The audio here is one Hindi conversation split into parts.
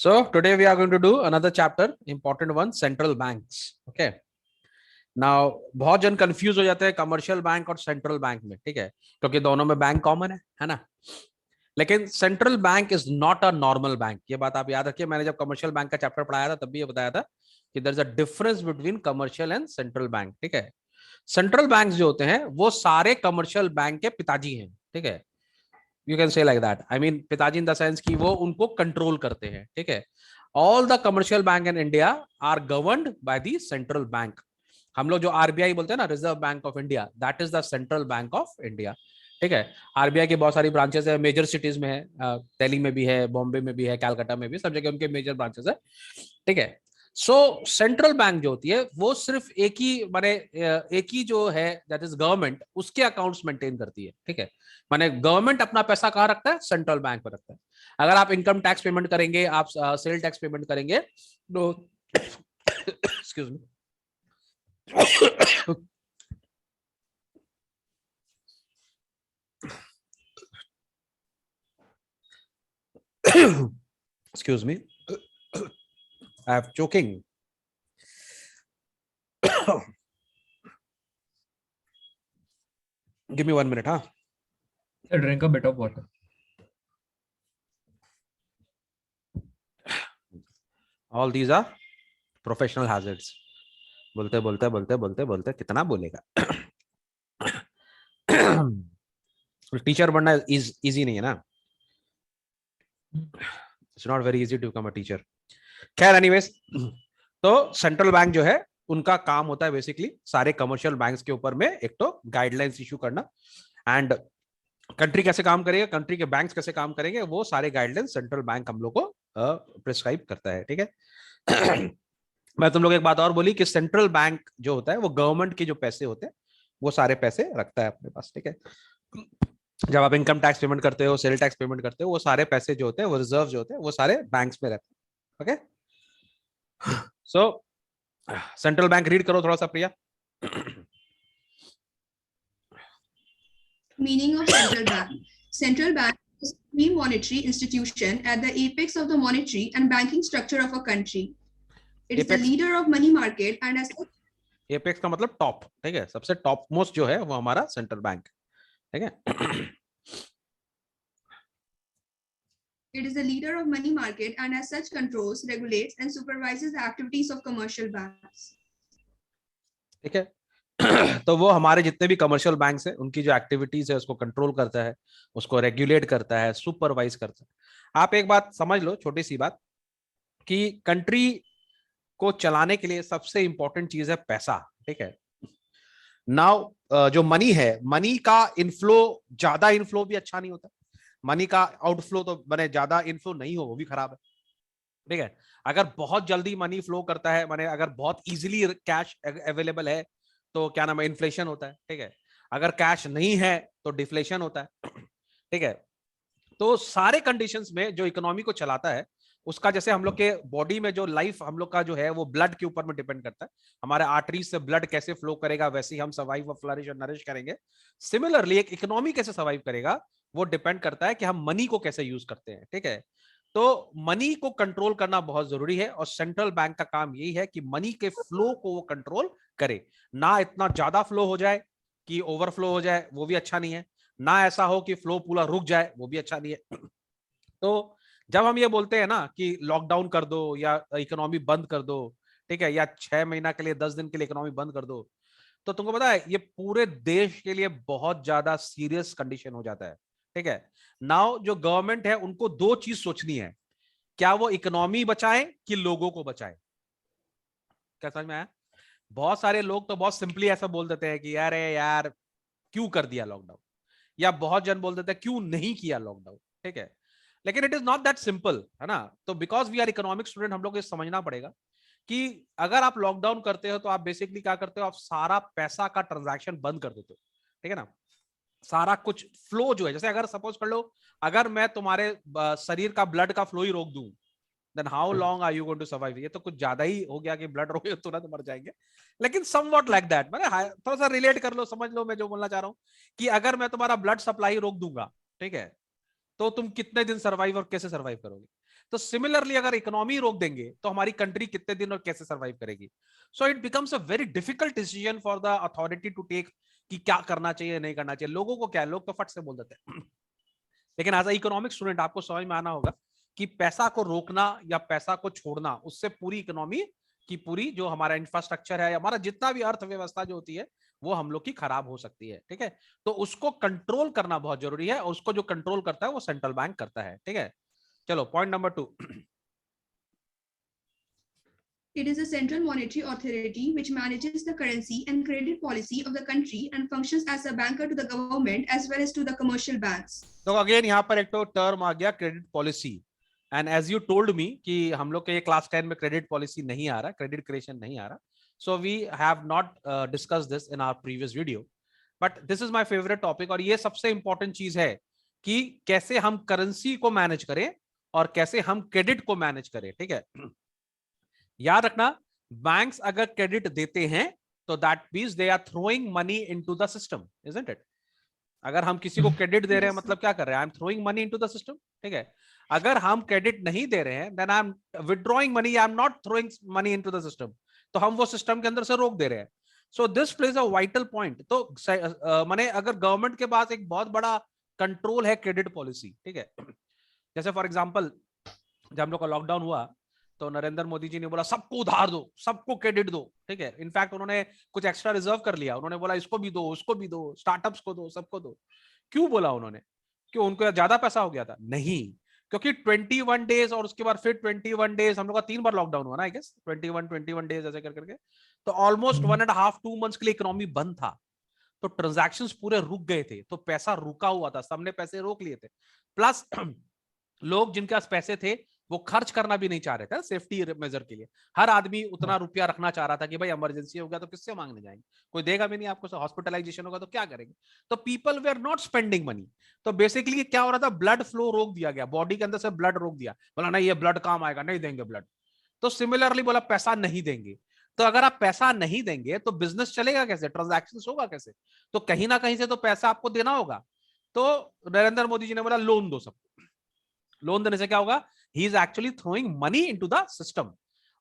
So today we are going to do another chapter, important one, central banks. Okay. Now बहुत जन कंफ्यूज हो जाते हैं कमर्शियल बैंक और सेंट्रल बैंक में, ठीक है, क्योंकि दोनों में बैंक कॉमन है ना। लेकिन central bank is not a normal bank, ये बात आप याद रखिए। मैंने जब कमर्शियल बैंक का चैप्टर पढ़ाया था तब भी ये बताया था कि there is a difference between commercial and central bank, ठीक है। सेंट्रल बैंक जो होते हैं वो सारे कमर्शियल बैंक के पिताजी हैं, ठीक है। You can say like that, I mean पिताजी इन द सेंस कि वो उनको कंट्रोल करते हैं, ठीक है। All the commercial bank in India are governed by the central bank. हम लोग जो आरबीआई बोलते हैं ना, reserve bank of India, that is the central bank of India, ठीक है। आरबीआई की बहुत सारी ब्रांचेस है, मेजर सिटीज में है, दिल्ली में भी है, बॉम्बे में भी है, कलकत्ता में भी, सब जगह उनके मेजर ब्रांचेस है, ठीक है। सो सेंट्रल बैंक जो होती है वो सिर्फ एक ही माने एक ही जो है दैट इज गवर्नमेंट, उसके अकाउंट्स मेंटेन करती है, ठीक है। माने गवर्नमेंट अपना पैसा कहाँ रखता है? सेंट्रल बैंक में रखता है। अगर आप इनकम टैक्स पेमेंट करेंगे, आप सेल टैक्स पेमेंट करेंगे, तो excuse me, excuse me, I have choking. Give me 1 minute, huh? Drink a bit of water. All these are professional hazards. बोलते बोलते बोलते बोलते बोलते कितना बोलेगा। टीचर बनना इजी नहीं है ना, it's not very easy to become a teacher. खैर एनीवेज, तो सेंट्रल बैंक जो है उनका काम होता है बेसिकली सारे कमर्शियल बैंक्स के ऊपर में एक तो गाइडलाइंस इशू करना, एंड कंट्री कैसे काम करेगा, कंट्री के बैंक्स कैसे काम करेंगे, वो सारे गाइडलाइंस सेंट्रल बैंक हम लोग को प्रिस्क्राइब करता है, ठीक है। मैं तुम लोग एक बात और बोली कि सेंट्रल बैंक जो होता है वो गवर्नमेंट के जो पैसे होते हैं वो सारे पैसे रखता है अपने पास, ठीक है। जब आप इनकम टैक्स पेमेंट करते हो, सेल टैक्स पेमेंट करते हो, वो सारे पैसे जो होते हैं, वो रिजर्व जो होते हैं, वो सारे बैंक्स में रहते हैं, ओके। सो सेंट्रल बैंक रीड करो थोड़ा सा प्रिया। Meaning of central bank. Central bank is a supreme monetary institution at the apex of the monetary and banking structure of a country. It is the leader of money market and as apex का मतलब टॉप, ठीक है, सबसे टॉप मोस्ट जो है वो हमारा सेंट्रल बैंक, ठीक है। it is the leader of money market and as such controls, regulates and supervises the activities of commercial banks. ठीक है। तो वो हमारे जितने भी कमर्शियल बैंक्स हैं उनकी जो एक्टिविटीज है उसको कंट्रोल करता है, उसको रेगुलेट करता है, सुपरवाइज करता है। आप एक बात समझ लो, छोटी सी बात, कि कंट्री को चलाने के लिए सबसे इंपॉर्टेंट चीज है पैसा, ठीक है। नाउ जो मनी है, मनी का इनफ्लो, ज्यादा इनफ्लो भी अच्छा नहीं होता, मनी का आउटफ्लो तो बने ज्यादा इनफ्लो नहीं हो वो भी खराब है, ठीक है। अगर बहुत जल्दी मनी फ्लो करता है, माने अगर बहुत इजीली कैश अवेलेबल है तो क्या नाम है, इन्फ्लेशन होता है, ठीक है। अगर कैश नहीं है तो डिफ्लेशन होता है, ठीक है। तो सारे कंडीशंस में जो इकोनॉमी को चलाता है उसका, जैसे हम लोग के बॉडी में जो लाइफ हम लोग का जो है वो ब्लड के ऊपर में डिपेंड करता है, हमारे आर्टरीज से ब्लड कैसे फ्लो करेगा वैसे ही हम सर्वाइव और फ्लरिश और नरिश करेंगे। सिमिलरली एक इकोनॉमी कैसे सर्वाइव करेगा वो डिपेंड करता है कि हम मनी को कैसे यूज करते हैं, ठीक है। तो मनी को कंट्रोल करना बहुत जरूरी है और सेंट्रल बैंक का काम यही है कि मनी के फ्लो को वो कंट्रोल करे, ना इतना ज्यादा फ्लो हो जाए कि ओवरफ्लो हो जाए, वो भी अच्छा नहीं है, ना ऐसा हो कि फ्लो पूरा रुक जाए, वो भी अच्छा नहीं है। तो जब हम ये बोलते हैं ना कि लॉकडाउन कर दो या इकोनॉमी बंद कर दो, ठीक है, या 6 महीना के लिए 10 दिन के लिए इकोनॉमी बंद कर दो, तो तुमको पता है ये पूरे देश के लिए बहुत ज्यादा सीरियस कंडीशन हो जाता है, ठीक है। नाउ जो गवर्नमेंट है उनको दो चीज सोचनी है, क्या वो इकोनॉमी बचाए कि लोगों को बचाए। क्या समझ में आया? बहुत सारे लोग तो बहुत सिंपली ऐसा बोल देते हैं कि यार यार क्यों कर दिया लॉकडाउन, या बहुत जन बोल देते हैं क्यों नहीं किया लॉकडाउन, ठीक है। लेकिन it is not that simple, है ना। तो because we are economic student, हम लोग को समझना पड़ेगा कि अगर आप लॉकडाउन करते हो तो आप बेसिकली क्या करते हो, आप सारा पैसा का ट्रांजैक्शन बंद कर देते हो, ठीक है ना। सारा कुछ फ्लो जो है, जैसे अगर सपोज कर लो अगर मैं तुम्हारे शरीर का ब्लड का फ्लो ही रोक दूं, then how long are you going to survive. ये तो कुछ ज्यादा ही हो गया कि ब्लड रोके तुरंत मर जाएंगे, लेकिन समवॉट लाइक दैट, मैंने थोड़ा सा रिलेट कर लो, समझ लो मैं जो बोलना चाह रहा हूं, कि अगर मैं तुम्हारा ब्लड सप्लाई रोक दूंगा, ठीक है, तो तुम कितने दिन सर्वाइव और कैसे सर्वाइव करोगे। तो सिमिलरली अगर इकोनॉमी रोक देंगे तो हमारी कंट्री कितने दिन और कैसे सर्वाइव करेगी? So it becomes a very difficult decision for the authority to take कि क्या करना चाहिए नहीं करना चाहिए। लोगों को क्या है, लोग तो फट से बोल देते हैं लेकिन एज अ इकोनॉमिक स्टूडेंट आपको समझ में आना होगा कि पैसा को रोकना या पैसा को छोड़ना, उससे पूरी इकोनॉमी की पूरी जो हमारा इंफ्रास्ट्रक्चर है, हमारा जितना भी अर्थव्यवस्था जो होती है वो हम लोग की खराब हो सकती है। ठीक है, तो उसको कंट्रोल करना बहुत जरूरी है और उसको जो कंट्रोल करता है वो सेंट्रल बैंक करता है। ठीक है, चलो point number 2। It is a central monetary authority which manages the currency and credit policy of the country and functions as a banker to the government as well as to the commercial banks. तो अगेन यहाँ पर एक तो टर्म आ गया credit policy, and as you told me कि हम लोग के ये क्लास 10 में क्रेडिट पॉलिसी नहीं आ रहा, क्रेडिट क्रिएशन नहीं आ रहा, so we have not discuss this in our previous video, but this is my favourite topic. और ये सबसे इंपॉर्टेंट चीज है कि कैसे हम करेंसी को मैनेज करें और कैसे हम क्रेडिट को मैनेज करें। ठीक है, याद रखना, बैंक्स अगर क्रेडिट देते हैं तो that means they are throwing money into the system, isn't it? अगर हम किसी को क्रेडिट दे रहे हैं मतलब क्या कर रहे हैं? I am throwing money into the system. ठीक है, अगर हम क्रेडिट नहीं दे रहे हैं then I am withdrawing money, I am not throwing money into the system, तो हम वो सिस्टम के अंदर से रोक दे रहे हैं। So this plays a vital point. तो माने अगर गवर्नमेंट के पास एक बहुत बड़ा कंट्रोल है क्रेडिट पॉलिसी, ठीक है, जैसे फॉर एग्जांपल जब हम लोग का लॉकडाउन हुआ तो नरेंद्र मोदी जी ने बोला सबको उधार दो, सबको क्रेडिट दो। ठीक है, इनफैक्ट उन्होंने कुछ एक्स्ट्रा रिजर्व कर लिया, उन्होंने बोला इसको भी दो, उसको भी दो, स्टार्टअप्स को दो, सबको दो। क्यों बोला उन्होंने? क्यों उनको ज्यादा पैसा हो गया था? नहीं, क्योंकि 21 डेज और उसके बाद फिर 21 डेज, हम लोग का 3 बार लॉकडाउन हुआ ना, आई गेस 21 डेज ऐसे कर करके, तो ऑलमोस्ट 1.5 2 मंथ्स के लिए इकोनॉमी बंद था, तो ट्रांजैक्शंस पूरे रुक गए थे, तो पैसा रुका हुआ था, सबने पैसे रोक लिए थे। प्लस लोग जिनके पास पैसे थे वो खर्च करना भी नहीं चाह रहे थे सेफ्टी मेजर के लिए। हर आदमी उतना रुपया रखना चाह रहा था कि भाई इमरजेंसी हो गया तो किससे मांगने जाएंगे, कोई देगा भी नहीं आपको, हॉस्पिटलाइजेशन होगा तो क्या करेंगे, तो people they are not spending money. तो बेसिकली क्या हो रहा था, ब्लड फ्लो रोक दिया गया, बॉडी के अंदर से ब्लड रोक दिया, बोला नहीं ये ब्लड काम आएगा, नहीं देंगे ब्लड। तो सिमिलरली बोला पैसा नहीं देंगे, तो अगर आप पैसा नहीं देंगे तो बिजनेस चलेगा कैसे, ट्रांजैक्शन होगा कैसे? तो कहीं ना कहीं से तो पैसा आपको देना होगा। तो नरेंद्र मोदी जी ने बोला लोन दो सबको। लोन देने से क्या होगा, he is actually throwing money into the system.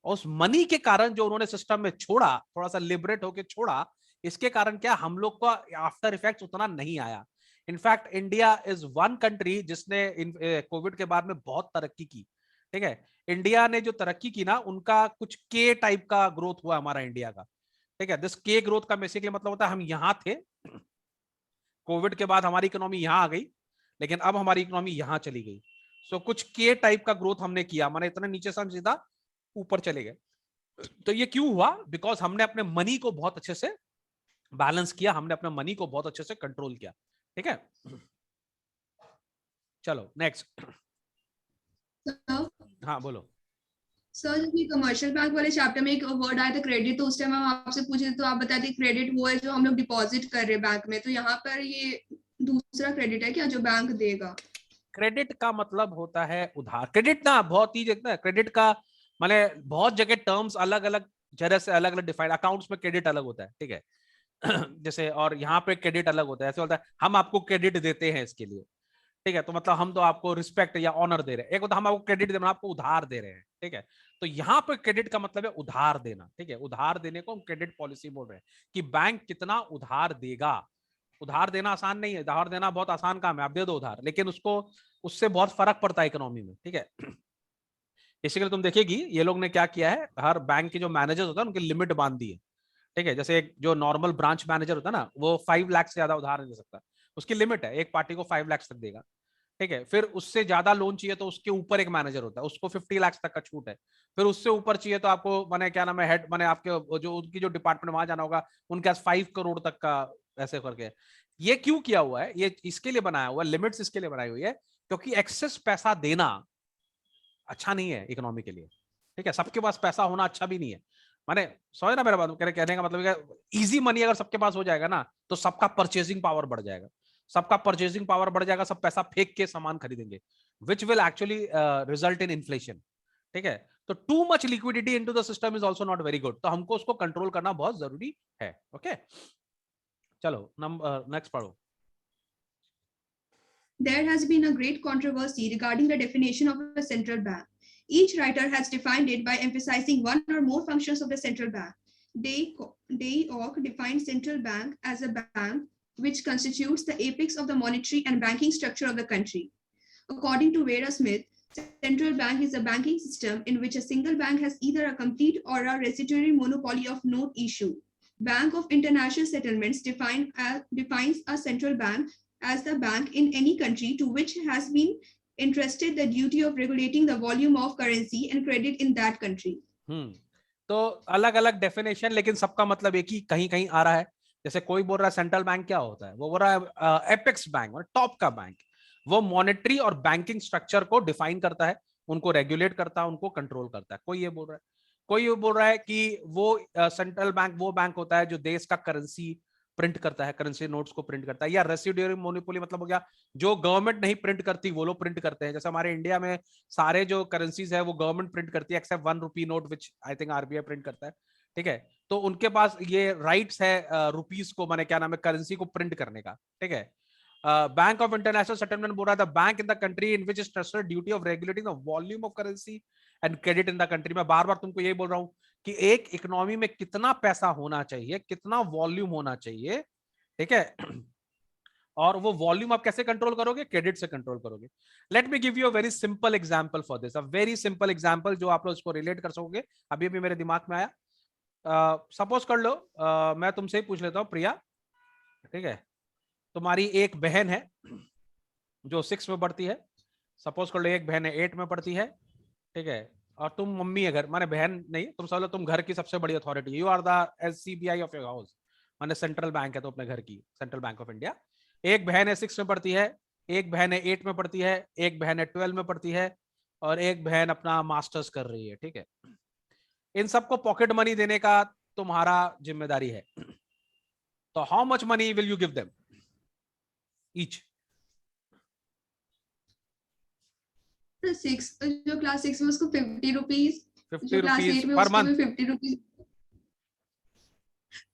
और उस मनी के कारण जो उन्होंने सिस्टम में छोड़ा, थोड़ा सा लिबरेट होकर छोड़ा, इसके कारण क्या हम लोग को आफ्टर इफेक्ट उतना नहीं आया। In fact India is one country जिसने कोविड के बाद में बहुत तरक्की की। ठीक है, इंडिया ने जो तरक्की की ना, उनका कुछ के टाइप का ग्रोथ हुआ हमारा इंडिया का। ठीक है, दिस के ग्रोथ का बेसिकली मतलब होता है हम यहां थे, कोविड के बाद हमारी इकोनॉमी यहां आ गई, लेकिन अब हमारी इकोनॉमी यहां चली गई। सो कुछ के टाइप का ग्रोथ हमने किया, माने इतना नीचे से हम सीधा ऊपर चले गए। तो ये क्यों हुआ? बिकॉज हमने अपने मनी को बहुत अच्छे से बैलेंस किया, हमने अपने मनी को बहुत अच्छे से कंट्रोल किया। ठीक है, चलो नेक्स्ट। हाँ बोलो। सर जब ये कमर्शियल बैंक वाले चैप्टर में एक वर्ड आया था क्रेडिट, तो उस टाइम हम आपसे पूछे तो आप बताते क्रेडिट वो है जो हम लोग डिपॉजिट कर रहे हैं बैंक में, तो यहाँ पर ये दूसरा क्रेडिट है क्या जो बैंक देगा? क्रेडिट का मतलब होता है उधार। क्रेडिट ना बहुत ही देखना, क्रेडिट का माने बहुत जगह टर्म्स अलग अलग जगह से अलग अलग डिफाइंड, अकाउंट्स में क्रेडिट अलग होता है। ठीक है जैसे, और यहाँ पे क्रेडिट अलग होता है, ऐसे होता है हम आपको क्रेडिट देते हैं इसके लिए। ठीक है, तो मतलब हम तो आपको रिस्पेक्ट या ऑनर दे रहे हैं, एक होता हम आपको क्रेडिट दे रहे हैं, आपको उधार दे रहे हैं। ठीक है, तो यहाँ पे क्रेडिट का मतलब है उधार देना। ठीक है, उधार देने को हम क्रेडिट पॉलिसी बोल रहे हैं कि बैंक कितना उधार देगा। उधार देना आसान नहीं है, उधार देना बहुत आसान काम है, आप दे दो उधार, लेकिन उसको उससे बहुत फर्क पड़ता है इकोनॉमी में। ठीक है इसी के लिए तुम देखेगी ये लोग ने क्या किया है, हर बैंक के जो मैनेजर्स होता है उनकी लिमिट बांध दी है। ठीक है, जैसे एक जो नॉर्मल ब्रांच मैनेजर होता है ना, वो 5 लाख से ज्यादा उधार नहीं दे सकता, उसकी लिमिट है, एक पार्टी को 5 लाख तक देगा। ठीक है, फिर उससे ज्यादा लोन चाहिए तो उसके ऊपर एक मैनेजर होता है, उसको 50 लाख तक का छूट है। फिर उससे ऊपर चाहिए तो आपको माने क्या नाम है, हेड माने आपके जो उनकी जो डिपार्टमेंट वहां जाना होगा, उनके पास 5 करोड़ तक का ऐसे करके। ये क्यों किया हुआ है, ये इसके लिए बनाया हुआ है, लिमिट्स इसके लिए बनाई हुई है क्योंकि एक्सेस पैसा देना अच्छा नहीं है इकोनॉमी के लिए। ठीक है, सबके पास पैसा होना अच्छा भी नहीं है। माने समझ ना मेरा बात, कहने का मतलब इजी मनी अगर सबके पास हो जाएगा ना तो सबका परचेजिंग पावर बढ़ जाएगा, सबका परचेजिंग पावर बढ़ जाएगा, सब पैसा फेंक के सामान खरीदेंगे, which will actually result in inflation. ठीक है, तो too much liquidity into the system is also not very good, तो हमको उसको कंट्रोल करना बहुत जरूरी है। ओके चलो नंबर नेक्स्ट पढ़ो। There has been a great controversy regarding the definition of a central bank. Each writer has defined it by emphasizing one or more functions of the central bank. Day-Ock defines central bank as a bank which constitutes the apex of the monetary and banking structure of the country. According to Vera Smith, central bank is a banking system in which a single bank has either a complete or a residuary monopoly of note issue. Bank of International Settlements defines a central bank as the bank in any country to which has been entrusted the duty of regulating the volume of currency and credit in that country. तो अलग अलग डेफिनेशन, लेकिन सबका मतलब एक ही कहीं कहीं आ रहा है. जैसे कोई बोल रहा है सेंट्रल बैंक क्या होता है, वो बोल रहा है एपेक्स बैंक, टॉप का बैंक. वो मॉनेटरी और बैंकिंग स्ट्रक्चर को डिफाइन करता है, उनको रेगुलेट करता है, उनको कंट्रोल करता है. कोई ये बोल रहा है, कोई ये बोल रहा है कि वो सेंट्रल बैंक वो बैंक होता है जो देश का करेंसी प्रिंट करता है, करेंसी नोट्स को प्रिंट करता है. या रेसिड्यूरी मोनोपोली मतलब हो गया जो गवर्नमेंट नहीं प्रिंट करती वो लोग प्रिंट करते हैं. जैसे हमारे इंडिया में सारे जो करेंसीज है वो गवर्नमेंट प्रिंट करती है except 1 rupee note which I think RBI print करता है. ठीक है, तो उनके पास ये राइट्स है रुपीस को, माने क्या नाम है, करेंसी को प्रिंट करने का. ठीक है, बैंक ऑफ इंटरनेशनल सेटलमेंट बोल रहा था that bank in the country in which is trusted duty of regulating the volume of currency and credit in the country. मैं बार बार तुमको यही बोल रहा हूँ कि एक इकोनॉमी में कितना पैसा होना चाहिए, कितना वॉल्यूम होना चाहिए. ठीक है, और वो वॉल्यूम आप कैसे कंट्रोल करोगे, क्रेडिट से कंट्रोल करोगे. Let me give you a very simple example for this, a very simple example जो आप लोग इसको रिलेट कर सकोगे. अभी अभी मेरे दिमाग में आया. सपोज कर लो मैं तुमसे ही पूछ लेता हूँ प्रिया. ठीक है, तुम्हारी एक बहन है जो 6 में पढ़ती है. सपोज कर लो एक बहन है 8 में पढ़ती है. ठीक है, और तुम मम्मी है घर, माने बहन नहीं, तुम समझ लो तुम घर की सबसे बड़ी authority, you are the SCBI of your house, माने सेंट्रल बैंक है तो अपने घर की, सेंट्रल बैंक ऑफ इंडिया. एक बहन है 6 में पढ़ती है, एक बहन है 8 में पढ़ती है, एक बहन है 12 में पढ़ती है, और एक बहन अपना मास्टर्स कर रही है. ठीक है, इन सबको पॉकेट मनी देने का तुम्हारा जिम्मेदारी है. तो how much money will you give them each? जो क्लास 6 में उसको 50 rupees, 50 rupees per month, 50 rupees.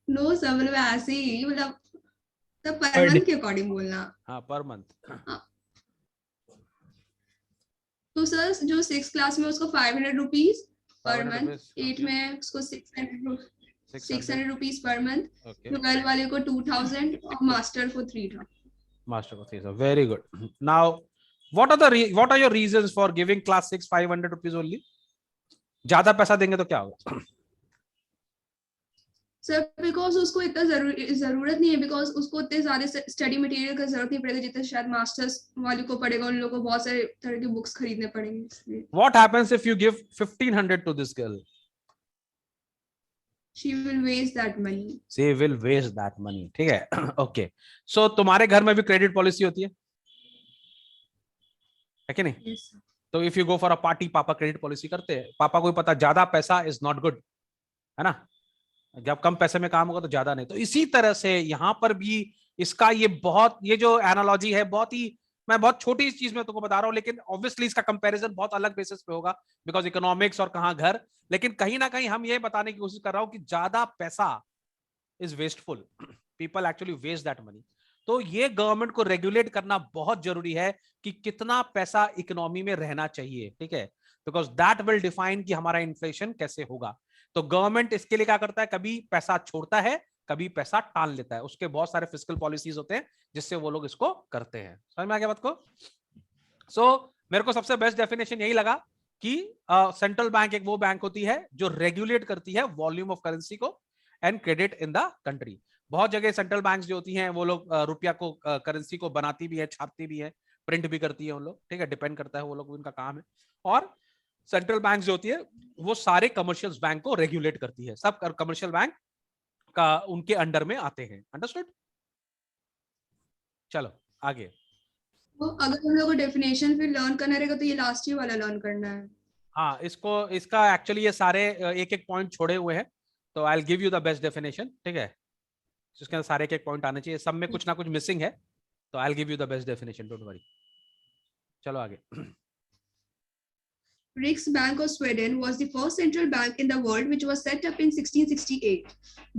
No सब लोग ऐसे ही, मतलब तो पर मंथ के अकॉर्डिंग बोलना. हाँ पर मंथ. तो सर जो 6 क्लास में उसको 500 रुपीज पर मंथ, 8 में उसको 600 रुपीज पर मंथ, 12 वाले को 2000 और मास्टर को 3000. मास्टर को 3000. Very good. Now what are your reasons for giving class 6 500 rupees only? ज्यादा पैसा देंगे तो क्या होगा? सर बिकॉज उसको इतना जरूरत नहीं है, बिकॉज उसको इतने ज्यादा स्टडी मटेरियल का जरूरत नहीं पड़ेगा जितना शायद मास्टर्स वाले को पड़ेगा. उन लोगों को बहुत सारे तरह के बुक्स खरीदने पड़ेंगे. What happens if you give 1500 to this girl? She will waste that money. She will waste that money. ठीक है, okay. So तुम्हारे घर में भी क्रेडिट पॉलिसी होती है कि नहीं? Yes. तो if you go for a party, पापा क्रेडिट पॉलिसी करते हैं. पापा को भी पता ज्यादा पैसा इज नॉट गुड, है ना. जब कम पैसे में काम होगा तो ज्यादा नहीं. तो इसी तरह से यहाँ पर भी इसका ये जो एनालॉजी है बहुत ही, मैं बहुत छोटी चीज में तुमको बता रहा हूँ, लेकिन ऑब्वियसली इसका कंपैरिजन बहुत अलग बेसिस पे होगा बिकॉज इकोनॉमिक्स और कहाँ घर. लेकिन कहीं ना कहीं हम ये बताने की कोशिश कर रहा हूँ कि ज्यादा पैसा is wasteful. People actually waste that money. तो ये गवर्नमेंट को रेगुलेट करना बहुत जरूरी है कि कितना पैसा इकोनॉमी में रहना चाहिए. ठीक है, बिकॉज दैट विल डिफाइन कि हमारा इन्फ्लेशन कैसे होगा. तो गवर्नमेंट इसके लिए क्या करता है, कभी पैसा छोड़ता है, कभी पैसा टाल लेता है. उसके बहुत सारे फिस्कल पॉलिसीज होते हैं जिससे वो लोग इसको करते हैं. समझ में आ गया बात को? सो मेरे को सबसे बेस्ट डेफिनेशन यही लगा कि सेंट्रल बैंक एक वो बैंक होती है जो रेगुलेट करती है वॉल्यूम ऑफ करेंसी को and credit in the country. बहुत जगह सेंट्रल बैंक्स जो होती हैं वो लोग रुपया को करेंसी को बनाती भी है, छापती भी है, प्रिंट भी करती है उन लोग. ठीक है, डिपेंड करता है वो लोग, उनका काम है. और सेंट्रल बैंक जो होती है वो सारे कमर्शियल बैंक को रेगुलेट करती है. सब कमर्शियल बैंक का उनके अंडर में आते हैं. अंडरस्टूड? चलो आगे. तो अगर हम लोग को डेफिनेशन फिर लर्न करना रहेगा तो ये लास्ट ही वाला लर्न करना है. हाँ, इसका एक्चुअली ये सारे एक एक पॉइंट छोड़े हुए हैं. तो I will give you the best definition. ठीक है, इसके अंदर सारे एक पॉइंट आने चाहिए. सब में कुछ ना कुछ मिसिंग है, तो I will give you the best definition, don't worry. चलो आगे. Riksbank of Sweden was the first central bank in the world which was set up in 1668.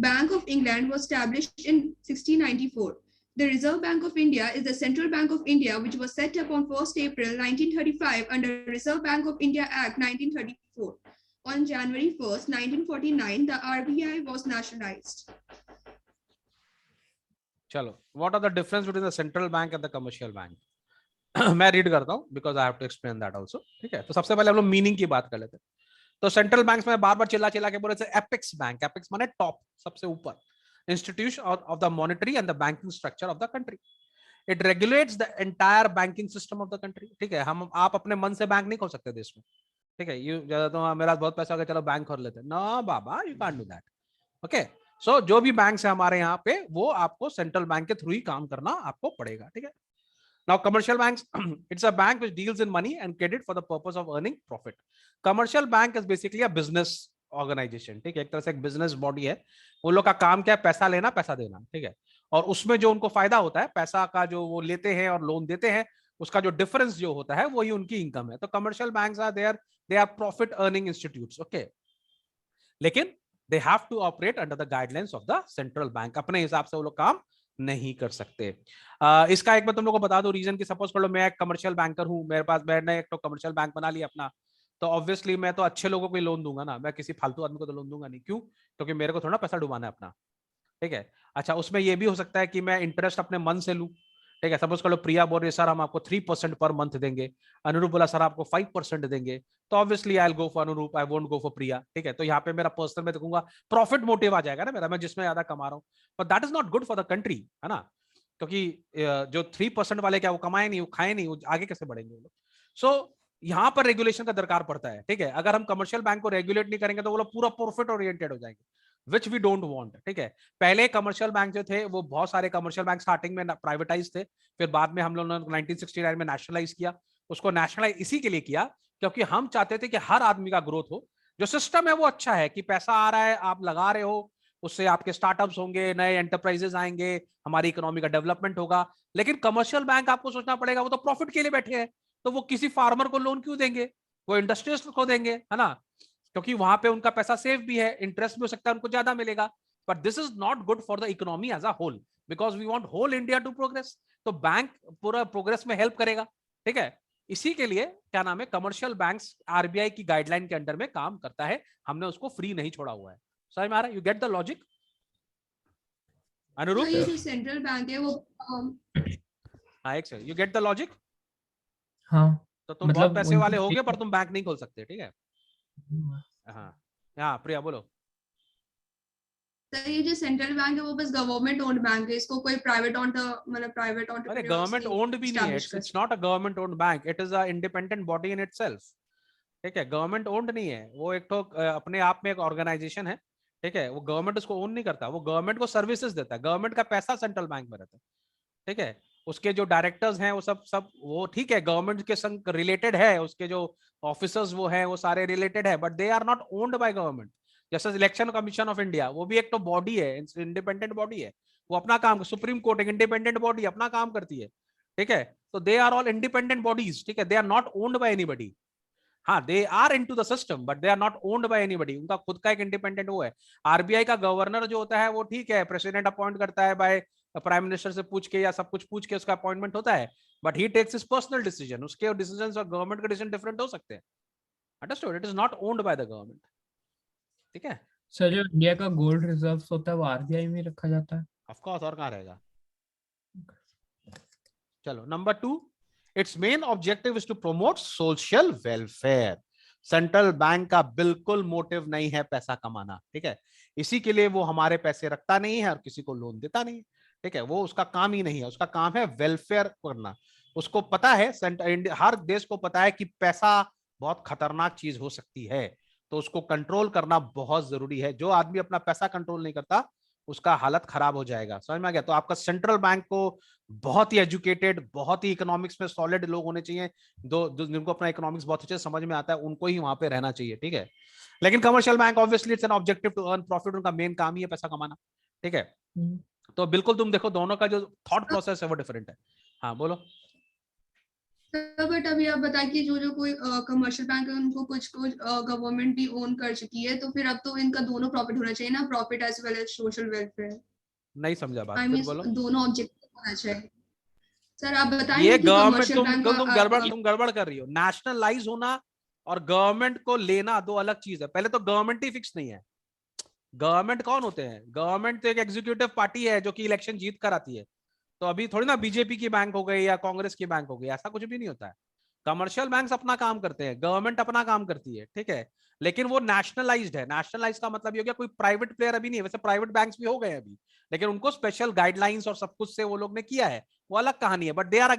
Bank of England was established in 1694. The Reserve Bank of India is the central bank of India, which was set up on 1st April 1935 under Reserve Bank of India Act 1934. On January 1st, 1949, the RBI was nationalized. चलो, what are the difference between the central bank and the commercial bank? मैं रीड करता हूँ because I have to explain that also. ठीक है, तो सबसे पहले हम लोग मीनिंग की बात कर लेते हैं. तो सेंट्रल बैंक्स में बार बार चिल्ला के बोल रहे थे एपेक्स बैंक. एपेक्स माने टॉप, सबसे ऊपर institution of the monetary and the banking structure of the country. It regulates the entire banking system of the country. ठीक है, हम आप अपने मन से बैंक नहीं खोल सकते देश में. ठीक है, यू ज्यादा तो मेरा बहुत पैसा होगा चलो बैंक खोल लेते हैं. नो बाबा, you can't do that. Okay, so जो भी बैंक है हमारे यहाँ पे वो आपको सेंट्रल बैंक के थ्रू ही काम करना आपको पड़ेगा. ठीक है. Now commercial banks, it's a bank which deals in money and credit for the purpose of earning profit. Commercial bank is basically a business organization. ठीक है, एक तरह से एक बिजनेस बॉडी है. उन लोग का काम क्या है? पैसा लेना, पैसा देना. ठीक है, और उसमें जो उनको फायदा होता है पैसा का, जो वो लेते हैं और लोन देते हैं, उसका जो डिफरेंस जो होता है वही उनकी इनकम है. तो commercial banks are they are profit earning institutes. Okay, लेकिन they have to operate under the guidelines of the central bank. अपने हिसाब से वो लोग काम नहीं कर सकते. इसका एक मैं तुम लोगों को बता दूं रीजन की. सपोज कर लो मैं एक कमर्शियल बैंकर हूं, मेरे पास मैंने एक तो कमर्शियल बैंक बना लिया अपना, तो ऑब्वियसली मैं तो अच्छे लोगों को ही लोन दूंगा ना, मैं किसी फालतू आदमी को तो लोन दूंगा नहीं. क्यों? क्योंकि मेरे को थोड़ा पैसा डुबाना है अपना. ठीक है, अच्छा उसमें ये भी हो सकता है कि मैं इंटरेस्ट अपने मन से लूं. ठीक है, सपोज कर लो प्रिया बोल रही है सर हम आपको 3% पर मंथ देंगे, अनुरूप बोला सर आपको 5% देंगे, तो obviously I will go for अनुरूप, आई वोंट गो फॉर प्रिया. ठीक है, तो यहाँ पे मेरा पर्सनल में देखूंगा प्रॉफिट मोटिव आ जाएगा ना मेरा, मैं जिसमें ज्यादा कमा रहा हूँ. But that is not good for the country, है ना, क्योंकि जो 3% वाले क्या वो कमाए नहीं, वो खाए नहीं, वो आगे कैसे बढ़ेंगे वो लोग. सो यहाँ पर रेगुलेशन का दरकार पड़ता है. ठीक है, अगर हम कमर्शियल बैंक को रेगुलेट नहीं करेंगे तो वो लोग पूरा प्रॉफिट ओरिएंटेड हो जाएंगे, विच वी डोंट वांट. ठीक है, पहले कमर्शियल बैंक जो थे वो बहुत सारे कमर्शियल बैंक स्टार्टिंग में प्राइवेटाइज थे, फिर बाद में हम लोगों ने 1969 में नेशनलाइज किया. उसको नेशनलाइज इसी के लिए किया क्योंकि हम चाहते थे कि हर आदमी का ग्रोथ हो. जो सिस्टम है वो अच्छा है कि पैसा आ रहा है, आप लगा रहे हो, उससे आपके स्टार्टअप्स होंगे, नए एंटरप्राइजेस आएंगे, हमारी इकोनॉमी का डेवलपमेंट होगा. लेकिन कमर्शियल बैंक आपको सोचना पड़ेगा, वो तो प्रॉफिट के लिए बैठे हैं, तो वो किसी फार्मर को लोन क्यों देंगे? वो इंडस्ट्रियलिस्ट को देंगे, है ना, क्योंकि वहां पे उनका पैसा सेफ भी है, इंटरेस्ट भी हो सकता है उनको ज्यादा मिलेगा. But this is not good for the economy as a whole, because we want whole India to progress. तो बैंक पूरा प्रोग्रेस में हेल्प करेगा. ठीक है, इसी के लिए क्या नाम है, कमर्शियल बैंक्स आरबीआई की गाइडलाइन के अंडर में काम करता है. हमने उसको फ्री नहीं छोड़ा हुआ है. समझ में आ रहा है? यू गेट द लॉजिक अनुरूप? ये जो सेंट्रल बैंक है वो हाँ, एक second, you get the logic? हाँ, तो तुम बहुत पैसे वाले होगे पर तुम बैंक नहीं खोल सकते. ठीक है, हाँ हाँ प्रिया बोलो. सर ये जो सेंट्रल बैंक है वो बस गवर्नमेंट ओन्ड बैंक है, इसको कोई प्राइवेट ओन्ड मतलब प्राइवेट ओन्ड अरे गवर्नमेंट ओन्ड भी नहीं है, it's not a government owned bank, it is a independent body in itself. ठीक है, गवर्नमेंट ओन्ड नहीं है वो, एक तो अपने आप में एक ऑर्गेनाइजेशन है. ठीक है, वो गवर्नमेंट उसको ओन नहीं करता, वो गवर्नमेंट को सर्विसेज देता है. गवर्नमेंट का पैसा सेंट्रल बैंक में रहता है. ठीक है, उसके जो डायरेक्टर्स हैं वो सब वो ठीक है गवर्नमेंट के संग रिलेटेड है, उसके जो ऑफिसर्स वो हैं वो सारे रिलेटेड है, but they are not owned by government. जैसे इलेक्शन कमीशन ऑफ इंडिया, वो भी एक तो बॉडी है, इंडिपेंडेंट बॉडी है, वो अपना काम, सुप्रीम कोर्ट एक इंडिपेंडेंट बॉडी अपना काम करती है. ठीक है, तो they are all independent bodies. ठीक है, they are not owned by anybody. हाँ, they are into the system but they are not owned by anybody. उनका खुद का एक इंडिपेंडेंट वो है. आरबीआई का गवर्नर जो होता है वो ठीक है प्रेसिडेंट अपॉइंट करता है बाय प्राइम मिनिस्टर से पूछ के या सब कुछ पूछ के उसका अपॉइंटमेंट होता है, but he takes his personal decision. उसके डिसीजंस और गवर्नमेंट के डिसीजन डिफरेंट हो सकते हैं. Understood? It is not owned by the government. ठीक है सर, जो इंडिया का गोल्ड रिजर्व्स होता है वो आरबीआई में रखा जाता है. ऑफ कोर्स, और कहाँ रहेगा. चलो number 2, its main objective is to promote social welfare. Central bank का बिल्कुल मोटिव नहीं है पैसा कमाना. ठीक है, इसी के लिए वो हमारे पैसे रखता नहीं है और किसी को लोन देता नहीं है. ठीक है, वो उसका काम ही नहीं है, उसका काम है वेलफेयर करना. उसको पता है, हर देश को पता है कि पैसा बहुत खतरनाक चीज हो सकती है, तो उसको कंट्रोल करना बहुत जरूरी है. जो आदमी अपना पैसा कंट्रोल नहीं करता उसका हालत खराब हो जाएगा. समझ में आ गया? तो आपका सेंट्रल बैंक को बहुत ही एजुकेटेड, बहुत ही इकोनॉमिक्स में सॉलिड लोग होने चाहिए, जिनको अपना इकोनॉमिक्स बहुत अच्छे से समझ में आता है, उनको ही वहां पे रहना चाहिए. ठीक है, लेकिन commercial bank obviously it's an objective to earn profit. उनका मेन काम ही है पैसा कमाना. ठीक है, तो बिल्कुल तुम देखो दोनों का जो थॉट प्रोसेस है वो डिफरेंट है. हाँ बोलो. बट अभी आप बताएं कि जो जो कोई कमर्शियल बैंक है उनको कुछ गवर्नमेंट भी ओन कर चुकी है, तो फिर अब तो इनका दोनों प्रॉफिट होना चाहिए ना, profit as well as social welfare. नहीं समझा बात, आई फिर मीन बोलो. दोनों ऑब्जेक्ट होना चाहिए। सर आप बताएंगे ये कि गवर्नमेंट, कमर्शियल बैंक तुम गड़बड़ कर रही हो। नेशनलाइज होना और गवर्नमेंट को लेना दो अलग चीज है। पहले तो गवर्नमेंट ही फिक्स नहीं है। गवर्नमेंट कौन होते हैं? गवर्नमेंट तो एक एग्जीक्यूटिव पार्टी है जो कि इलेक्शन जीत कर आती है। तो अभी थोड़ी ना बीजेपी की बैंक हो गई या कांग्रेस की बैंक हो गई, ऐसा कुछ भी नहीं होता है। कमर्शियल बैंक्स अपना काम करते हैं, गवर्नमेंट अपना काम करती है, ठीक है। लेकिन वो नेशनलाइज्ड है। नेशनलाइज का मतलब ये हो गया कोई प्राइवेट प्लेयर अभी नहीं है। वैसे प्राइवेट बैंक्स भी हो गए अभी, लेकिन उनको स्पेशल गाइडलाइंस और सब कुछ से वो लोग ने किया है, वो अलग कहानी है। But they are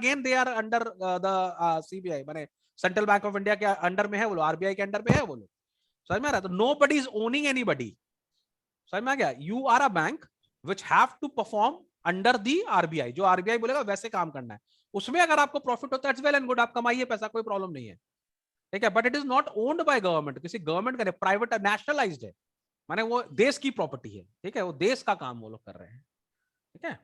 under the CBI, माने सेंट्रल बैंक ऑफ इंडिया के अंडर में है वो लोग, आरबीआई के अंडर में है वो लोग। समझ में आ रहा है? तो nobody is owning anybody. समझ में आ गया? You are a bank which have to perform under the RBI. जो आरबीआई बोलेगा वैसे काम करना है। उसमें अगर आपको प्रॉफिट होता है इट्स वेल एंड गुड, आप कमाइए पैसा, कोई प्रॉब्लम नहीं है, ठीक है। But it is not owned by government, किसी गवर्नमेंट का, प्राइवेट नेशनलाइज्ड है, माने वो देश की प्रॉपर्टी है, ठीक है। वो देश का काम वो लोग कर रहे हैं, ठीक है।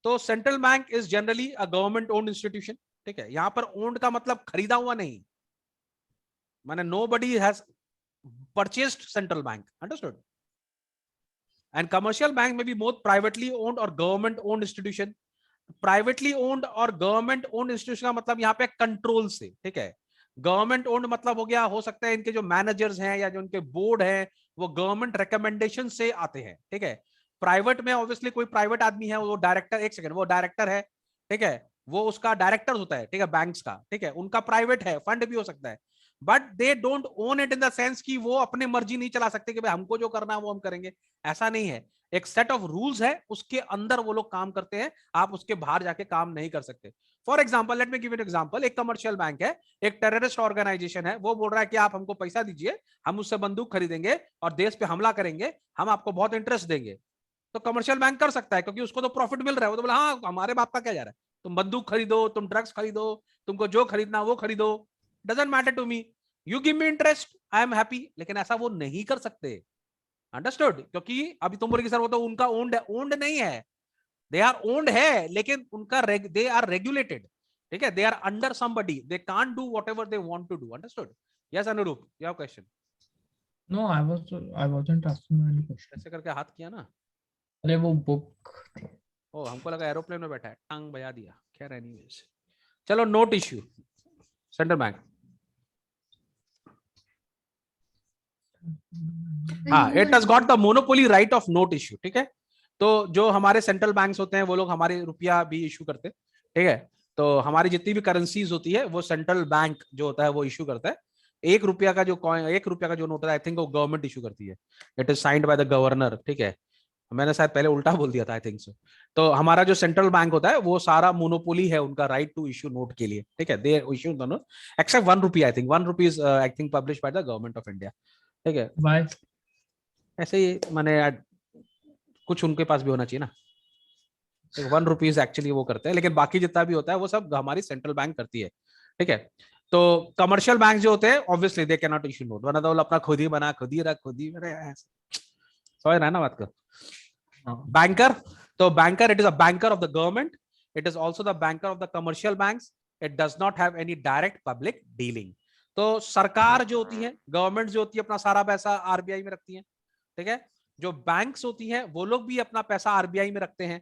तो central bank is generally a government owned institution, ठीक है। यहां पर ओन्ड का मतलब खरीदा हुआ नहीं, माने nobody has purchased central bank, understood. And commercial bank में भी बोथ प्राइवेटली ओन्ड और government owned institution. Privately owned और गवर्नमेंट ओन्ड इंस्टीट्यूशन का मतलब यहाँ पे कंट्रोल से, ठीक है। गवर्नमेंट ओन्ड मतलब हो गया, हो सकता है इनके जो मैनेजर्स हैं या जो इनके बोर्ड हैं वो गवर्नमेंट रिकमेंडेशन से आते हैं, ठीक है। प्राइवेट में ऑब्वियसली कोई प्राइवेट आदमी है, वो डायरेक्टर, एक सेकंड, वो डायरेक्टर है, ठीक है, वो उसका डायरेक्टर होता है, ठीक है, बैंक्स का, ठीक है। उनका प्राइवेट है, फंड भी हो सकता है, but they don't own it in the sense कि वो अपने मर्जी नहीं चला सकते कि भाई हमको जो करना है वो हम करेंगे, ऐसा नहीं है। एक सेट ऑफ रूल्स है, उसके अंदर वो लोग काम करते हैं, आप उसके बाहर जाके काम नहीं कर सकते। For example, let me give an example. एक कमर्शियल बैंक है, एक टेररिस्ट ऑर्गेनाइजेशन है, वो बोल रहा है कि आप हमको पैसा दीजिए, हम उससे बंदूक खरीदेंगे और देश पे हमला करेंगे, हम आपको बहुत इंटरेस्ट देंगे। तो कमर्शियल बैंक कर सकता है क्योंकि उसको तो प्रॉफिट मिल रहा है। वो तो बोला हाँ हमारे बाप का क्या जा रहा है, तुम बंदूक खरीदो, तुम ड्रग्स खरीदो, तुमको जो खरीदना वो खरीदो, doesn't matter to me, you give me interest, I am happy. लेकिन ऐसा वो नहीं कर सकते, अंडरस्टूड। क्योंकि अभी तुम बोलोगे सर वो तो उनका ओन्ड है, ओन्ड नहीं है, दे आर ओन्ड है, लेकिन उनका दे आर रेगुलेटेड, ठीक है। They are under somebody, they can't do whatever they want to do, understood. Yes Anurup, you have question? No, I wasn't asking any question. ऐसे करके हाथ किया ना, अरे वो बुक। ओ हमको लगा एरोप्लेन में बैठा है, टांग बजा दिया। खैर एनीवेज, चलो नोट इश्यू, सेंट्रल बैंक। हाँ, it has got the monopoly right of note issue, ठीक है। तो जो हमारे सेंट्रल बैंक्स होते हैं वो लोग हमारे रुपया भी इशू करते हैं, ठीक है। तो हमारी जितनी भी करेंसीज होती है वो सेंट्रल बैंक जो होता है वो इशू करता है। एक रुपया का जो नोट है आई थिंक वो गवर्नमेंट इशू करती है, it is signed by the governor, ठीक है। मैंने शायद पहले उल्टा बोल दिया था, आई थिंक सो। तो हमारा जो सेंट्रल बैंक होता है वो सारा मोनोपोली है उनका, राइट टू इशू नोट के लिए, ठीक है। They issue the note except 1 रुपया, I think 1 rupees I think publish by the government of India, ठीक है। Why? ऐसे ही मैंने कुछ उनके पास भी होना चाहिए ना। 1 रुपीज एक्चुअली वो करते हैं, लेकिन बाकी जितना भी होता है वो सब हमारी सेंट्रल बैंक करती है, ठीक है। तो कमर्शियल बैंक जो होते हैं obviously they can not issue note, वरना तो अपना खुद ही बना, खुद ही रख, खुद ही, समझ रहा है ना बात को। बैंकर, तो banker, it is a banker of the government, it is also the banker of the commercial banks, it does not have any direct public dealing. तो सरकार जो होती है, गवर्नमेंट जो होती है, अपना सारा पैसा आरबीआई में रखती है, ठीक है। जो बैंक्स होती हैं वो लोग भी अपना पैसा आरबीआई में रखते हैं,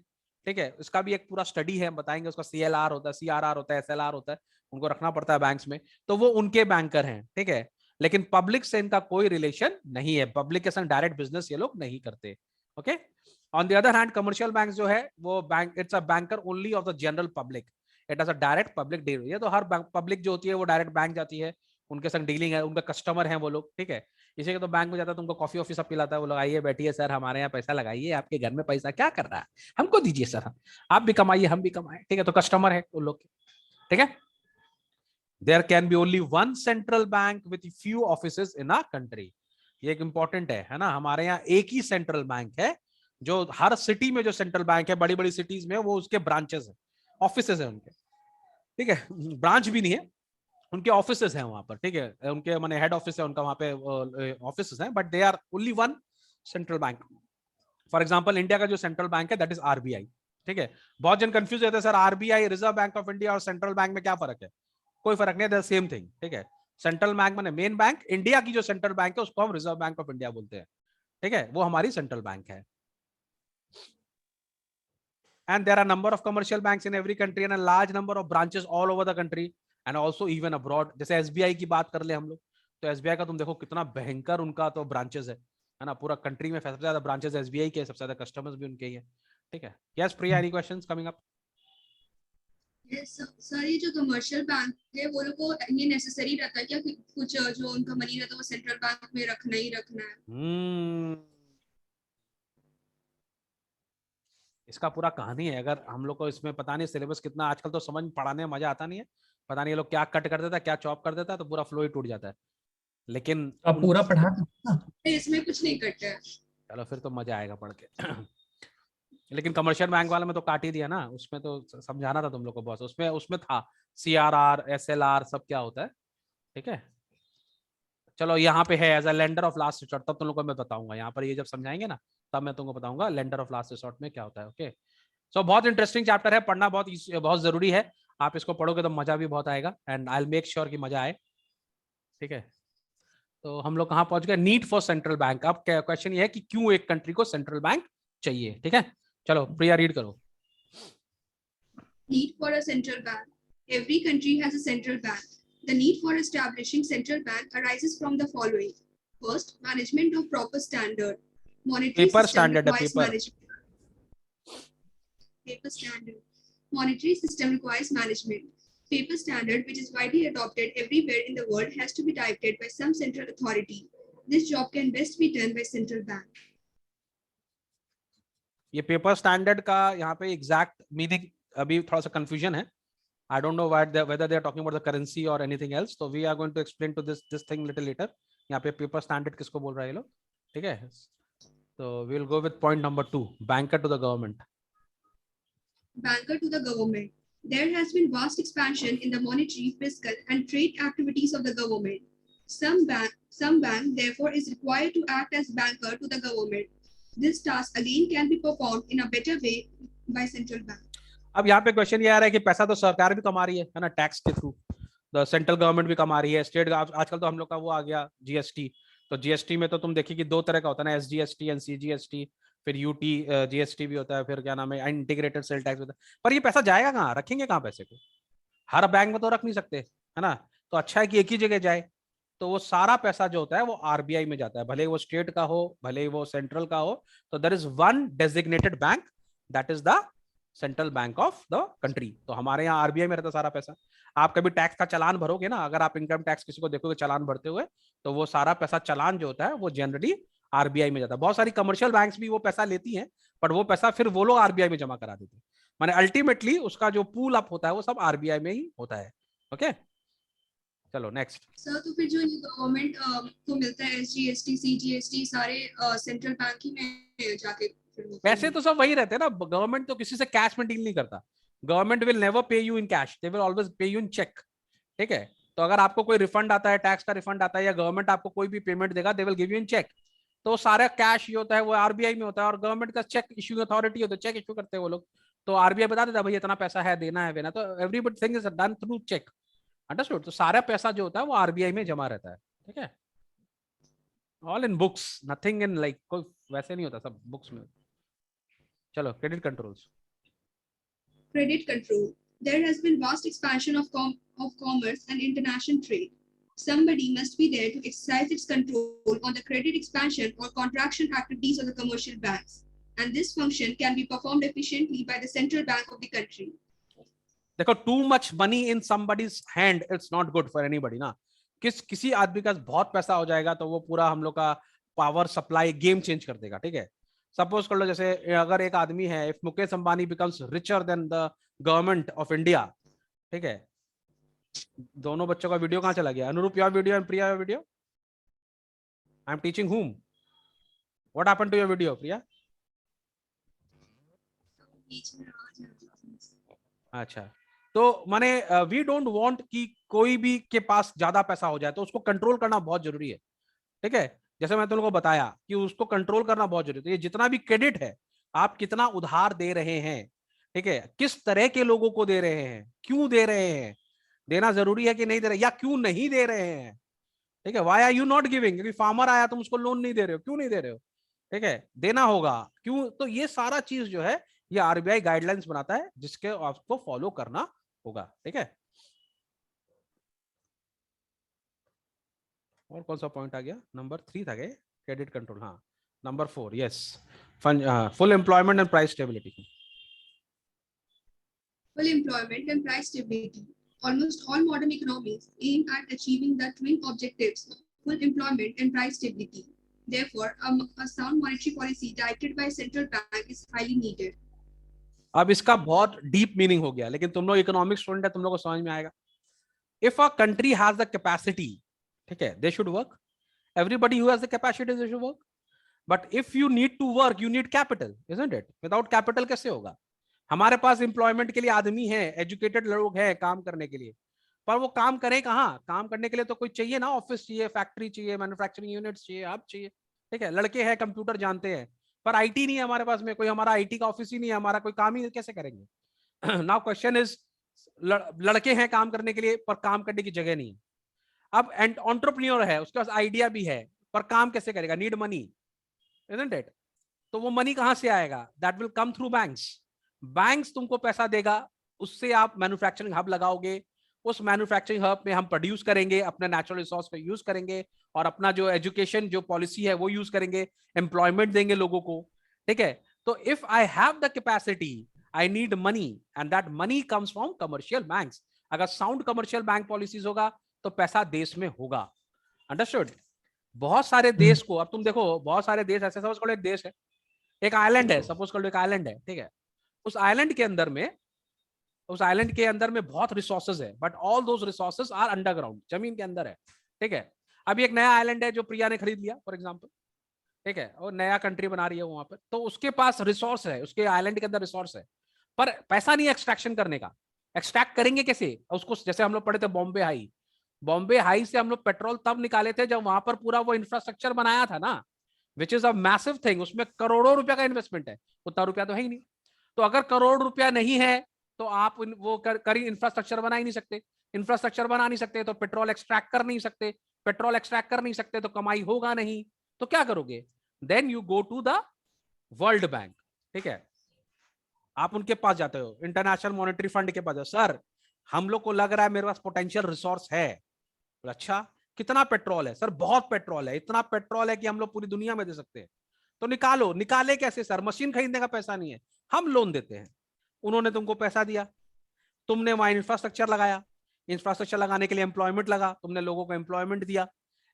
ठीक है। इसका भी एक पूरा स्टडी है, हम बताएंगे। उसका सीएलआर होता है, सीआरआर होता है, एसएलआर होता है, उनको रखना पड़ता है बैंक्स में। तो वो उनके बैंकर हैं, ठीक है। लेकिन पब्लिक से इनका कोई रिलेशन नहीं है, पब्लिक के संग डायरेक्ट बिजनेस ये लोग नहीं करते, okay. On the other hand commercial bank जो है वो bank, it's a banker only of the general public, it has a direct public deal. ये तो हर पब्लिक जो होती है वो डायरेक्ट बैंक जाती है, उनके संग डीलिंग है, उनका कस्टमर है वो लोग, ठीक है। इसी के तो बैंक में जाता है, तुमको कॉफी ऑफी सब पिलाता है, वो लोग आइए बैठिए सर हमारे यहाँ पैसा लगाइए, आपके घर में पैसा क्या कर रहा है, हमको दीजिए सर, आप भी कमाइए हम भी कमाए, ठीक है। तो कस्टमर है उन लोग, ठीक है। There can be only one central bank with few offices in a country. ये एक इंपॉर्टेंट है ना। हमारे यहाँ एक ही सेंट्रल बैंक है, जो हर सिटी में जो सेंट्रल बैंक है, बड़ी बड़ी सिटीज में, वो उसके ब्रांचेस है, ऑफिसेज है उनके, ठीक है। ब्रांच भी नहीं है, उनके ऑफिसेस हैं वहां पर, ठीक है। उनके माने हेड ऑफिस है उनका वहां पे, ऑफिसेस हैं, but they are only one central bank. For example India का जो सेंट्रल बैंक है दैट इज आरबीआई, ठीक है। बहुत जन कंफ्यूज होते हैं sir RBI, reserve bank of India और सेंट्रल बैंक में क्या फर्क है? कोई फर्क नहीं है, सेम थिंग, ठीक है। सेंट्रल बैंक माने मेन बैंक, इंडिया की जो सेंट्रल बैंक है उसको हम रिजर्व बैंक ऑफ इंडिया बोलते हैं, ठीक है। वो हमारी सेंट्रल बैंक है। and there are number of commercial banks in every country and a large number of branches all over the country and also even abroad. जैसे एसबीआई की बात कर ले हम लोग, तो एसबीआई का तुम देखो कितना भयंकर उनका तो ब्रांचेस है ना, पूरा कंट्री में सबसे ज्यादा ब्रांचेस एसबीआई के, सबसे ज्यादा कस्टमर्स भी उनके ही है, ठीक है। Yes Priya, any questions coming up? Sir ये जो कमर्शियल बैंक है वो लोग को ये नेसेसरी रहता है क्या कि कुछ जो उनका मनी रहता है वो सेंट्रल बैंक में रखना ही रखना है? इसका पूरा कहानी है, अगर हम लोग को इसमें पता नहीं सिलेबस कितना, आजकल तो समझ पढ़ाने में मजा आता नहीं है, पता नहीं ये लोग क्या कट कर देता है, क्या चॉप कर देता है, तो पूरा फ्लो ही टूट जाता है। लेकिन आप पूरा पढ़ा इसमें कुछ नहीं कटता है। चलो फिर तो मजा आएगा पढ़ के। लेकिन कमर्शियल बैंक वाले में तो काट ही दिया ना, उसमें तो समझाना था तुम लोग को बॉस, उसमें था CRR SLR सब क्या होता है, ठीक है। चलो यहाँ पे है as a lender of last resort, तब तुम लोग को मैं बताऊंगा, यहाँ पर ये जब समझाएंगे ना तब मैं तुमको बताऊंगा लेंडर ऑफ लास्ट रिसोर्ट में क्या होता है। ओके, सो बहुत इंटरेस्टिंग चैप्टर है, पढ़ना बहुत जरूरी है, आप इसको पढ़ोगे तो मजा भी बहुत आएगा and I will make sure कि मजा आए, ठीक है। तो हम लोग कहाँ पहुंच गए, नीड फॉर सेंट्रल बैंक। अब क्वेश्चन ये है कि क्यों एक कंट्री को सेंट्रल बैंक चाहिए, ठीक है। चलो प्रिया रीड करो। Need for a central bank. Every country has a central bank. The need for establishing central bank arises from the following. First, management of proper standard. Monetary Paper system standard, requires paper. management. Paper standard. Monetary system requires management. Paper standard, which is widely adopted everywhere in the world, has to be dictated by some central authority. This job can best be done by central bank. ये पेपर स्टैंडर्ड का यहाँ पे एग्जैक्ट मीनिंग अभी थोड़ा सा कंफ्यूजन है, I don't know whether they are talking about the currency or anything else, so we are going to explain to this thing little later। यहाँ पे पेपर स्टैंडर्ड किसको बोल रहा है ये लोग, ठीक है। तो we will go with point number 2, banker to the government। Banker to the government. There has been vast expansion in the monetary, fiscal, and trade activities of the government. Some bank, therefore, is required to act as banker to the government. This task again can be performed in a better way by central bank. अब यहाँ पे क्वेश्चन ये आ रहा है कि पैसा तो सरकार भी कमा रही है ना, टैक्स के थ्रू, द सेंट्रल गवर्नमेंट भी कमा रही है, स्टेट आजकल तो हम लोग का वो आ गया GST, तो GST में तो तुम देखिए कि 2 तरह का होता है ना, SGST एंड CGST, फिर UT GST भी होता है, फिर क्या नाम है इंटीग्रेटेड सेल टैक्स होता है। पर ये पैसा जाएगा कहाँ, रखेंगे कहाँ पैसे को, हर बैंक में तो रख नहीं सकते है ना, तो अच्छा है कि एक ही जगह जाए। तो वो सारा पैसा जो होता है वो RBI में जाता है, भले वो स्टेट का हो भले वो सेंट्रल का हो, तो there is one designated bank, that is the central bank of the country. तो हमारे यहाँ RBI में रहता सारा पैसा। आप कभी टैक्स का चालान भरोगे ना, अगर आप इनकम टैक्स किसी को देखोगे चालान भरते हुए, तो वो सारा पैसा चालान जो होता है वो जनरली RBI में जाता है। बहुत सारी कमर्शियल बैंक्स भी वो पैसा लेती हैं, बट वो पैसा फिर वो लोग RBI में जमा करा देते हैं, माने अल्टीमेटली उसका जो पूल अप होता है वो सब RBI में ही होता है। ओके, चलो नेक्स्ट। सर तो फिर जो ये गवर्नमेंट को मिलता है SGST CGST सारे सेंट्रल बैंक ही में जाके पैसे तो सब वही रहते हैं ना, गवर्नमेंट तो किसी से कैश में डील नहीं करता, government will never pay you in cash, they will always pay you in cheque, ठीक है। तो अगर आपको कोई रिफंड आता है, टैक्स का रिफंड आता है, या गवर्नमेंट आपको कोई भी पेमेंट देगा, they will give you in cheque, तो सारा कैश ये होता है वो RBI में होता है, और गवर्नमेंट का चेक इश्यूइंग अथॉरिटी होता है, चेक इश्यू करते हैं वो लोग, तो RBI बता देता है भाई इतना पैसा है, देना है देना, तो everybody thing is done through cheque, understood. तो सारा पैसा जो होता है वो RBI में जमा रहता है, ठीक है। All in books, nothing in like, कोई वैसे नहीं होता, सब बुक्स में। चलो credit controls. Credit control. There has been vast expansion of commerce and international trade. Somebody must be there to exercise its control on the credit expansion or contraction activities of the commercial banks, and this function can be performed efficiently by the central bank of the country. देखो, too much money in somebody's hand it's not good for anybody ना, किसी आदमी का बहुत पैसा हो जाएगा तो वो पूरा हम लोग का पावर सप्लाई गेम चेंज कर देगा, ठीक है। सपोज कर लो जैसे अगर एक आदमी है, if Mukesh Ambani becomes richer than the government of India, ठीक है। दोनों बच्चों का वीडियो कहाँ चला गया, Anurup your video and Priya your video, I am teaching whom, what happened to your video Priya? अच्छा, तो माने वी डोंट वांट कि कोई भी के पास ज्यादा पैसा हो जाए, तो उसको कंट्रोल करना बहुत जरूरी है, ठीक है। जैसे मैं तुम लोगों को बताया कि उसको कंट्रोल करना बहुत जरूरी है, तो ये जितना भी क्रेडिट है, आप कितना उधार दे रहे हैं, ठीक है, किस तरह के लोगों को दे रहे हैं, क्यों दे रहे हैं, देना जरूरी है कि नहीं दे रहे, या क्यों नहीं दे रहे हैं, ठीक है। Why are you not giving, क्योंकि फार्मर आया तुम उसको लोन नहीं दे रहे हो, क्यों नहीं दे रहे हो, ठीक है, देना होगा क्यों, तो ये सारा चीज जो है ये आरबीआई गाइडलाइंस बनाता है जिसके आपको फॉलो करना होगा, ठीक है। और कौन सा पॉइंट आ गया, नंबर 3 था क्या, क्रेडिट कंट्रोल, हाँ number 4, yes, full employment and price stability. Full employment and price stability. Almost all modern economies aim at achieving the twin objectives of full employment and price stability. Therefore, a sound monetary policy directed by a central bank is highly needed. अब इसका बहुत डीप मीनिंग हो गया, लेकिन तुम लोग इकोनॉमिक्स स्टूडेंट है, तुम लोग को समझ में आएगा। If a country has the capacity, ठीक है, they should work, everybody who has the capacity they should work, but if you need to work you need capital, isn't it? Without capital कैसे होगा? हमारे पास एम्प्लॉयमेंट के लिए आदमी है, एजुकेटेड लोग हैं काम करने के लिए, पर वो काम करें कहाँ? काम करने के लिए तो कोई चाहिए ना, ऑफिस चाहिए, फैक्ट्री चाहिए, मैन्युफैक्चरिंग यूनिट्स चाहिए, हब चाहिए, ठीक है। लड़के हैं कंप्यूटर जानते हैं, पर आईटी नहीं है हमारे पास में, कोई हमारा आईटी का ऑफिस ही नहीं है, हमारा कोई काम ही कैसे करेंगे? नाउ क्वेश्चन इज, लड़के हैं काम करने के लिए पर काम करने की जगह नहीं है। अब एंटरप्रेन्योर है, उसके पास आइडिया भी है, पर काम कैसे करेगा? Need money, isn't it? तो वो मनी कहां से आएगा? That will come through banks. Banks तुमको पैसा देगा, उससे आप मैन्युफैक्चरिंग हब लगाओगे, उस मैन्युफैक्चरिंग हब में हम प्रोड्यूस करेंगे, अपने नेचुरल रिसोर्स पे यूज करेंगे, और अपना जो एजुकेशन जो पॉलिसी है वो यूज करेंगे, एम्प्लॉयमेंट देंगे लोगों को, ठीक है। तो if I have the capacity, I need money, and that money comes from commercial banks. अगर साउंड कमर्शियल बैंक पॉलिसीज होगा तो पैसा देश में होगा, अंडरस्टूड? बहुत सारे देश को, अब तुम देखो, बहुत सारे देश ऐसे, सपोज करो एक देश है, एक आइलैंड है, सपोज करो एक आइलैंड है, ठीक है। उस आइलैंड के अंदर में, उस आइलैंड के अंदर में बहुत रिसोर्सेज है, but all those resources are underground, जमीन के अंदर है, ठीक है। अभी एक नया आइलैंड है जो प्रिया ने खरीद लिया फॉर एग्जांपल, ठीक है, और नया कंट्री बना रही है वहां पर, तो उसके पास रिसोर्स है, उसके आइलैंड के अंदर रिसोर्स है, पर पैसा नहीं है एक्सट्रैक्शन करने का। एक्सट्रैक्ट करेंगे कैसे उसको? जैसे हम लोग पढ़े थे बॉम्बे हाई, बॉम्बे हाई से हम लोग पेट्रोल तब निकाले थे जब वहां पर पूरा वो इंफ्रास्ट्रक्चर बनाया था ना, which is a massive thing, उसमें करोड़ों रुपया का इन्वेस्टमेंट है, उतना रुपया तो है ही नहीं। तो अगर करोड़ रुपया नहीं है तो आप वो करी इंफ्रास्ट्रक्चर बना ही नहीं सकते, इंफ्रास्ट्रक्चर बना नहीं सकते तो पेट्रोल एक्सट्रैक्ट कर नहीं सकते, पेट्रोल एक्सट्रैक्ट कर नहीं सकते तो कमाई होगा नहीं, तो क्या करोगे? Then you go to the World Bank, ठीक है। आप उनके पास जाते हो, इंटरनेशनल मॉनेटरी फंड के पास जाओ, सर हम लोग को लग रहा है मेरे पास पोटेंशियल रिसोर्स है। अच्छा, कितना पेट्रोल है? सर बहुत पेट्रोल है, इतना पेट्रोल है कि हम लोग पूरी दुनिया में दे सकते हैं। तो निकालो। निकाले कैसे? सर मशीन खरीदने का पैसा नहीं है, हम लोन देते हैं। उन्होंने तुमको पैसा दिया, तुमने वहां इंफ्रास्ट्रक्चर लगाया, इंफ्रास्ट्रक्चर लगाने के लिए एम्प्लॉयमेंट लगा, तुमने लोगों को एम्प्लॉयमेंट दिया,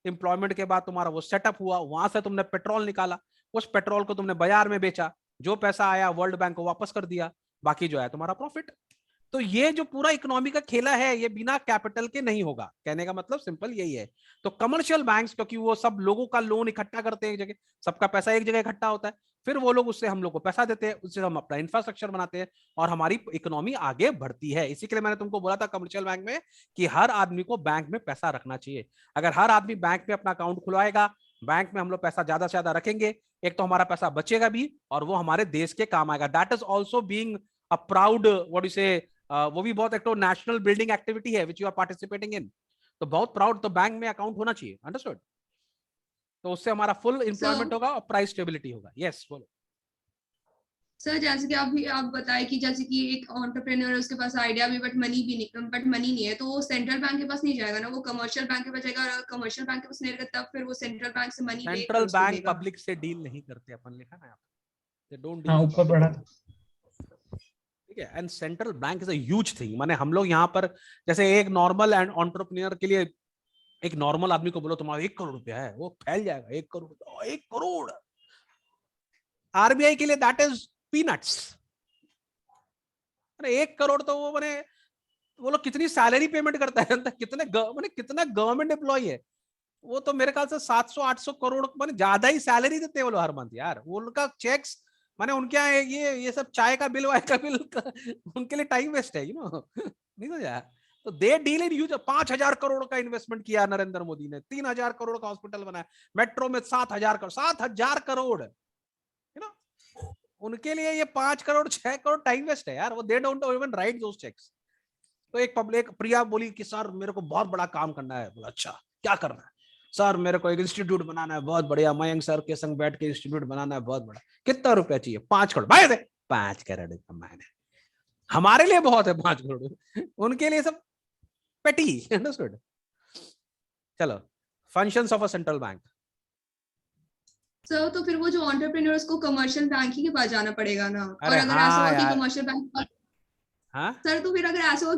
एम्प्लॉयमेंट के बाद तुम्हारा वो सेटअप हुआ, वहां से तुमने पेट्रोल निकाला, उस पेट्रोल को तुमने बाजार में बेचा, जो पैसा आया वर्ल्ड बैंक को वापस कर दिया, बाकी जो है तुम्हारा प्रॉफिट। तो ये जो पूरा इकोनॉमी का खेला है ये बिना कैपिटल के नहीं होगा, कहने का मतलब सिंपल यही है। तो कमर्शियल बैंक्स, क्योंकि वो सब लोगों का लोन इकट्ठा करते हैं एक जगह, सबका पैसा एक जगह इकट्ठा होता है, फिर वो लोग उससे हम लोग को पैसा देते हैं, उससे हम अपना इंफ्रास्ट्रक्चर बनाते हैं और हमारी इकोनॉमी आगे बढ़ती है। इसी के लिए मैंने तुमको बोला था कमर्शियल बैंक में कि हर आदमी को बैंक में पैसा रखना चाहिए। अगर हर आदमी बैंक में अपना अकाउंट खुलवाएगा, बैंक में हम लोग पैसा ज्यादा से ज्यादा रखेंगे, एक तो हमारा पैसा बचेगा भी और वो हमारे देश के काम आएगा। That is also being a proud, what you से, वो भी बहुत एक तो नेशनल बिल्डिंग एक्टिविटी है which you are participating in. तो बहुत प्राउड, तो बैंक में अकाउंट होना चाहिए, अंडरस्टूड? तो उससे हमारा फुल एम्प्लॉयमेंट होगा और प्राइस स्टेबिलिटी होगा। यस बोलो सर, जैसे कि आप बताए कि जैसे कि एक एंटरप्रेन्योर है, उसके पास आइडिया भी बट मनी नहीं है, तो वो सेंट्रल बैंक के पास नहीं जाएगा ना, वो कमर्शियल बैंक के पास जाएगा, और कमर्शियल बैंक के पास नहीं रहेगा तब फिर वो सेंट्रल बैंक से मनी लेकर सेंट्रल उसको बैंक देगा। पब्लिक से डील नहीं करते, अपन लिखा ना, दे डोंट हाँ डील, ऊपर पढ़ा था। ठीक है। And central bank is a huge thing, माने हम लोग यहाँ पर जैसे एक नॉर्मल एंड एंटरप्रेन्योर के लिए, एक नॉर्मल आदमी को बोलो तुम्हारा 1 करोड़ रुपया है, वो फैल जाएगा। 1 करोड़, 1 करोड़ आरबीआई के लिए दैट इज पीनट्स। 1 करोड़ तो वो मैंने, वो लोग कितनी सैलरी पेमेंट करता है, कितना गवर्नमेंट एम्प्लॉय है वो, तो मेरे ख्याल से 700-800 करोड़ माने ज्यादा ही सैलरी देते हैं वो लोग हर मंथ यार। वो उनका चेक्स माने उनके यहाँ ये सब चाय का बिल, वाय का बिल उनके लिए टाइम वेस्ट है, नहीं तो यार। तो they deal in huge. 5,000 crore का इन्वेस्टमेंट किया नरेंद्र मोदी ने, 3,000 करोड़ का हॉस्पिटल बनाया, मेट्रो में 7,000 करोड़, 7,000 करोड़, उनके लिए ये 5 करोड़ 6 करोड़ टाइम वेस्ट है यार। वो they don't even write those cheques. तो एक पब्लिक प्रिया बोली कि सर मेरे को बहुत बड़ा काम करना है। बोला अच्छा क्या करना है? सर मेरे को एक इंस्टीट्यूट बनाना है बहुत बढ़िया, मयंक सर के संग बैठ के इंस्टीट्यूट बनाना है बहुत बड़ा। कितना रुपया चाहिए? 5 करोड़। भाई दे 5 करोड़ कमाना है, हमारे लिए बहुत है 5 करोड़, उनके लिए सब पेटी। अंडरस्टूड? चलो, functions of a central bank. Sir तो फिर वो जो एंटरप्रेन्योर्स को कमर्शियल बैंक ही के पास जाना पड़ेगा ना, और अरे अगर ऐसा हाँ हुआ कि यार, कमर्शियल बैंक, हाँ सर तो फिर अगर ऐसा हुआ